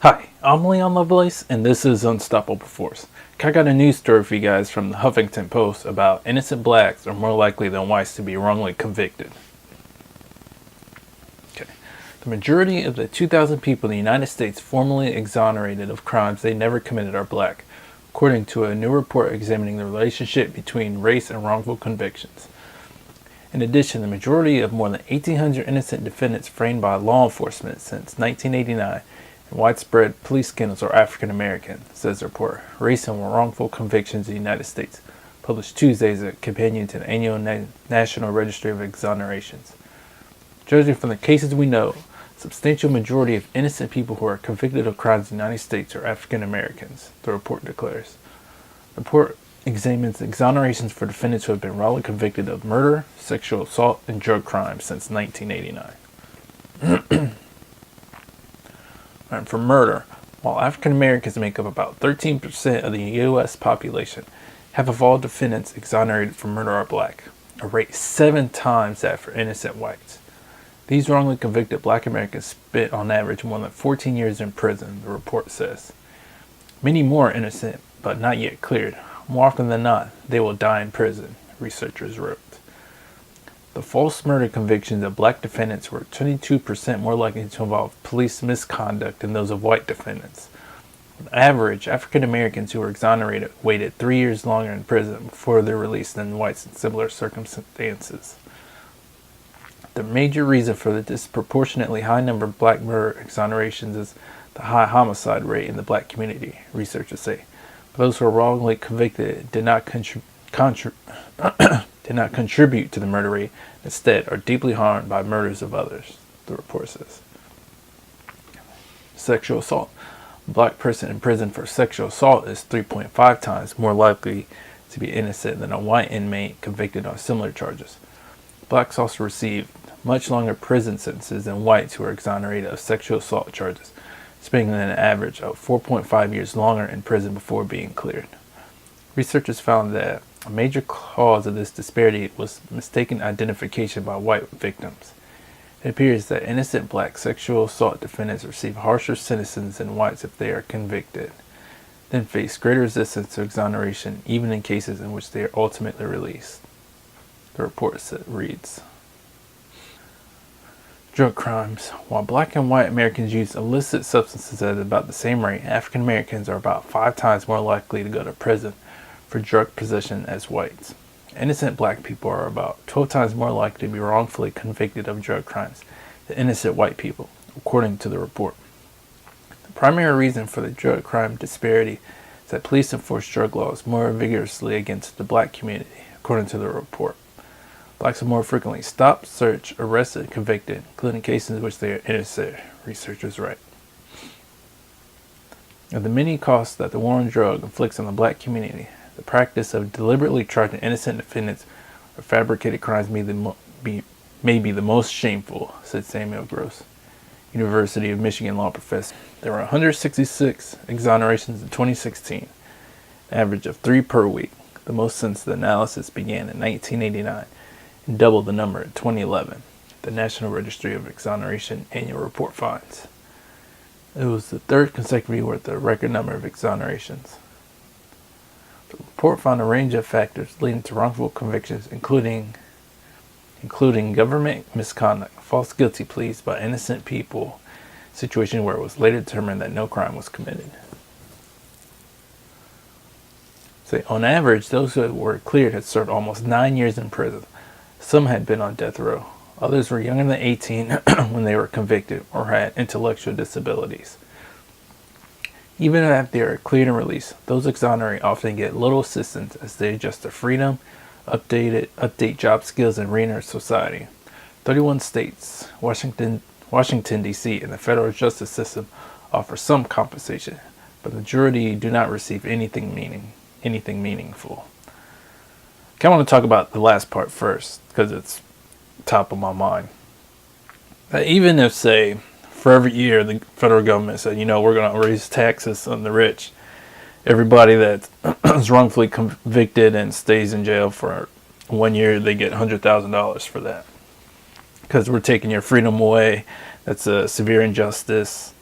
Hi, I'm Leon Lovelace, and this is Unstoppable Force. I got a news story for you guys from the Huffington Post about innocent blacks are more likely than whites to be wrongly convicted. Okay. The majority of the 2,000 people in the United States formally exonerated of crimes they never committed are black, according to a new report examining the relationship between race and wrongful convictions. In addition, the majority of more than 1,800 innocent defendants framed by law enforcement since 1989 and widespread police scandals are African American, says the report. Race and Wrongful Convictions in the United States, published Tuesday as a companion to the annual National Registry of Exonerations. Judging from the cases we know, a substantial majority of innocent people who are convicted of crimes in the United States are African Americans, the report declares. The report examines exonerations for defendants who have been wrongly convicted of murder, sexual assault, and drug crimes since 1989. And for murder, while African Americans make up about 13% of the U.S. population, half of all defendants exonerated for murder are black, a rate 7 times that for innocent whites. These wrongly convicted black Americans spent on average more than 14 years in prison, the report says. Many more are innocent, but not yet cleared. More often than not, they will die in prison, researchers wrote. The false murder convictions of black defendants were 22% more likely to involve police misconduct than those of white defendants. On average, African Americans who were exonerated waited 3 years longer in prison before their release than whites in similar circumstances. The major reason for the disproportionately high number of black murder exonerations is the high homicide rate in the black community, researchers say. Those who were wrongly convicted did not contribute to the murder rate, instead are deeply harmed by murders of others, the report says. Sexual assault. A black person in prison for sexual assault is 3.5 times more likely to be innocent than a white inmate convicted on similar charges. Blacks also receive much longer prison sentences than whites who are exonerated of sexual assault charges, spending an average of 4.5 years longer in prison before being cleared. Researchers found that a major cause of this disparity was mistaken identification by white victims. It appears that innocent black sexual assault defendants receive harsher sentences than whites if they are convicted, then face greater resistance to exoneration even in cases in which they are ultimately released. The report reads. Drug crimes. While black and white Americans use illicit substances at about the same rate, African Americans are about 5 times more likely to go to prison for drug possession as whites. Innocent black people are about 12 times more likely to be wrongfully convicted of drug crimes than innocent white people, according to the report. The primary reason for the drug crime disparity is that police enforce drug laws more vigorously against the black community, according to the report. Blacks are more frequently stopped, searched, arrested, and convicted, including cases in which they are innocent, researchers write. Of the many costs that the war on drugs inflicts on the black community, the practice of deliberately charging innocent defendants for fabricated crimes may be the most shameful, said Samuel Gross, University of Michigan law professor. There were 166 exonerations in 2016, an average of 3 per week, the most since the analysis began in 1989, and double the number in 2011, the National Registry of Exoneration annual report finds. It was the 3rd consecutive year with a record number of exonerations. The report found a range of factors leading to wrongful convictions, including government misconduct, false guilty pleas by innocent people, a situation where it was later determined that no crime was committed. So on average, those who were cleared had served almost 9 years in prison. Some had been on death row. Others were younger than 18 when they were convicted or had intellectual disabilities. Even after they are cleared and released, those exonerated often get little assistance as they adjust to freedom, update job skills, and re-enter society. 31 states, Washington, D.C., and the federal justice system offer some compensation, but the majority do not receive anything meaningful. I kind of want to talk about the last part first because it's top of my mind. Even if, say, for every year the federal government said, we're going to raise taxes on the rich, everybody that is wrongfully convicted and stays in jail for 1 year, they get $100,000 for that. Because we're taking your freedom away. That's a severe injustice.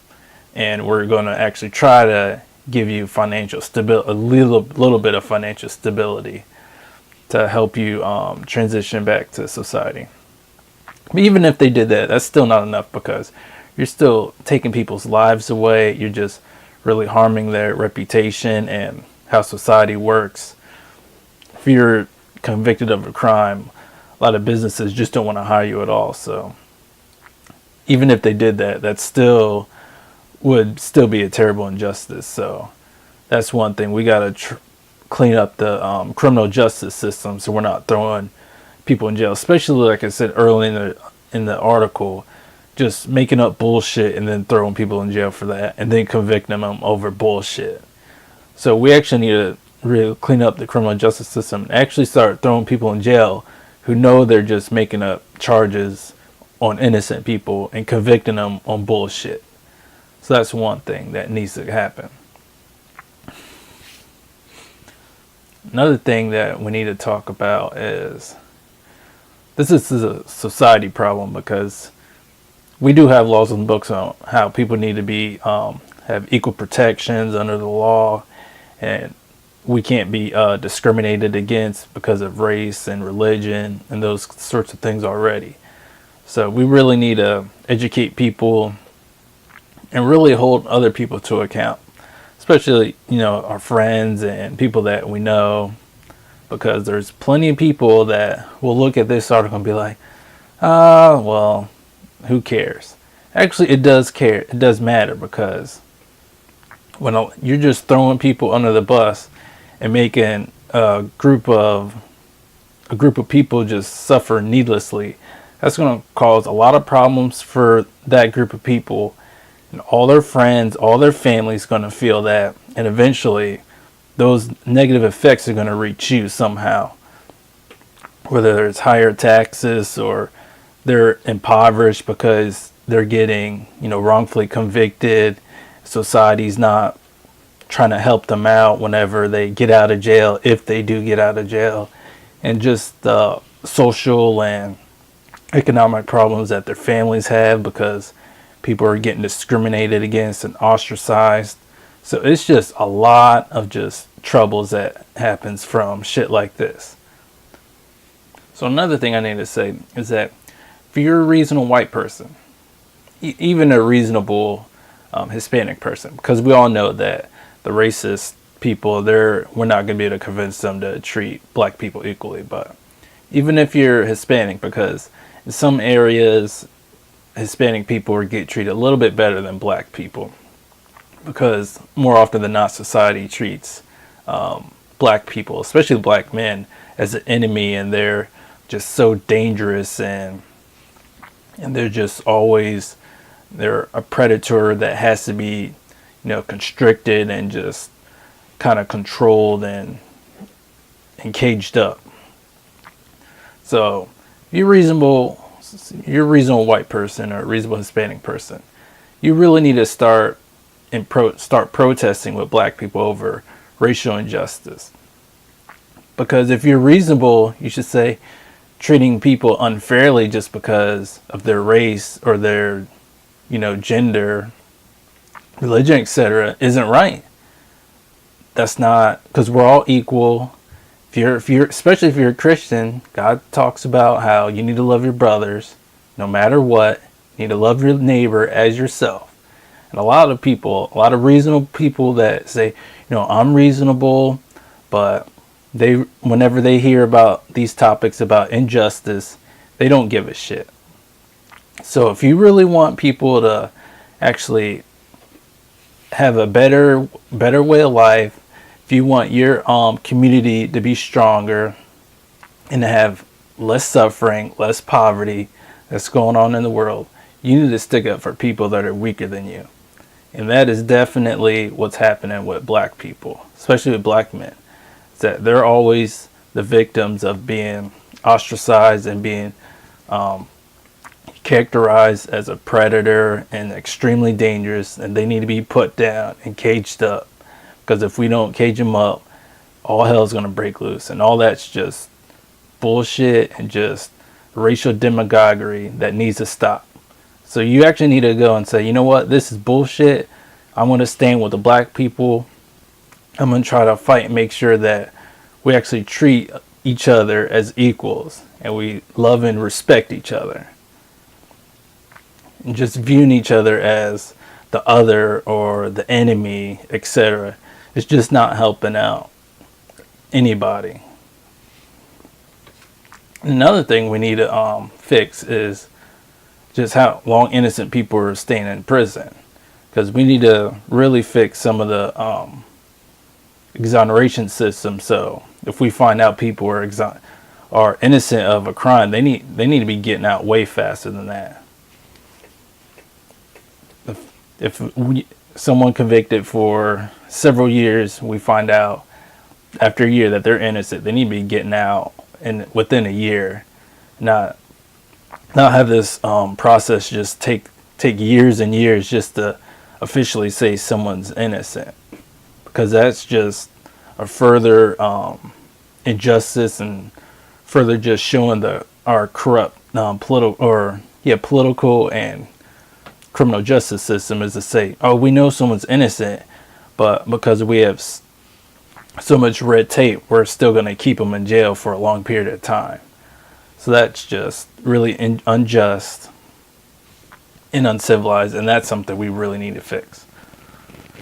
and we're going to actually try to give you financial stability, a little bit of financial stability to help you transition back to society. But even if they did that, that's still not enough, because you're still taking people's lives away. You're just really harming their reputation and how society works. If you're convicted of a crime, a lot of businesses just don't want to hire you at all. So even if they did that, that still would still be a terrible injustice. So that's one thing. We got to clean up the criminal justice system, so we're not throwing people in jail, especially like I said earlier in the article, just making up bullshit and then throwing people in jail for that, and then convicting them over bullshit. So we actually need to really clean up the criminal justice system and actually start throwing people in jail who know they're just making up charges on innocent people and convicting them on bullshit. So that's one thing that needs to happen. Another thing that we need to talk about is this is a society problem, because we do have laws on the books on how people need to be have equal protections under the law, and we can't be discriminated against because of race and religion and those sorts of things already. So we really need to educate people and really hold other people to account, especially, our friends and people that we know, because there's plenty of people that will look at this article and be like, well, who cares? Actually, it does care. It does matter, because when you're just throwing people under the bus and making a group of people just suffer needlessly, that's going to cause a lot of problems for that group of people, and all their friends, all their families going to feel that, and eventually those negative effects are going to reach you somehow, whether it's higher taxes or they're impoverished because they're getting, wrongfully convicted. Society's not trying to help them out whenever they get out of jail, if they do get out of jail, and just the social and economic problems that their families have because people are getting discriminated against and ostracized. So it's just a lot of just troubles that happens from shit like this. So another thing I need to say is that if you're a reasonable white person, even a reasonable Hispanic person, because we all know that the racist people, we're not going to be able to convince them to treat black people equally. But even if you're Hispanic, because in some areas Hispanic people get treated a little bit better than black people, because more often than not society treats black people, especially black men, as an enemy, and they're just so dangerous, and they're just always, they're a predator that has to be, constricted and just kind of controlled and caged up. So if you're a reasonable white person or a reasonable Hispanic person, you really need to start protesting with black people over racial injustice. Because if you're reasonable, you should say treating people unfairly just because of their race or their, gender, religion, etc. isn't right. That's not, because we're all equal. Especially if you're a Christian, God talks about how you need to love your brothers no matter what. You need to love your neighbor as yourself. And a lot of reasonable people that say, I'm reasonable, but whenever they hear about these topics about injustice, they don't give a shit. So if you really want people to actually have a better way of life, if you want your community to be stronger and to have less suffering, less poverty that's going on in the world, you need to stick up for people that are weaker than you. And that is definitely what's happening with black people, especially with black men. It's that they're always the victims of being ostracized and being characterized as a predator and extremely dangerous, and they need to be put down and caged up. Because if we don't cage them up, all hell's going to break loose. And all that's just bullshit and just racial demagoguery that needs to stop. So you actually need to go and say, you know what, this is bullshit, I'm going to stand with the black people. I'm going to try to fight and make sure that we actually treat each other as equals and we love and respect each other. And just viewing each other as the other or the enemy, etc., is just not helping out anybody. Another thing we need to fix is just how long innocent people are staying in prison, because we need to really fix some of the exoneration system. So if we find out people are innocent of a crime, they need to be getting out way faster than that. If someone convicted for several years, we find out after a year that they're innocent, they need to be getting out within a year, not have this process just take years and years just to officially say someone's innocent, because that's just a further injustice and further just showing our corrupt political and criminal justice system, is to say, oh, we know someone's innocent, but because we have so much red tape, we're still going to keep them in jail for a long period of time. So that's just really unjust and uncivilized, and that's something we really need to fix.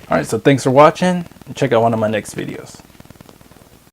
Alright, so thanks for watching, and check out one of my next videos.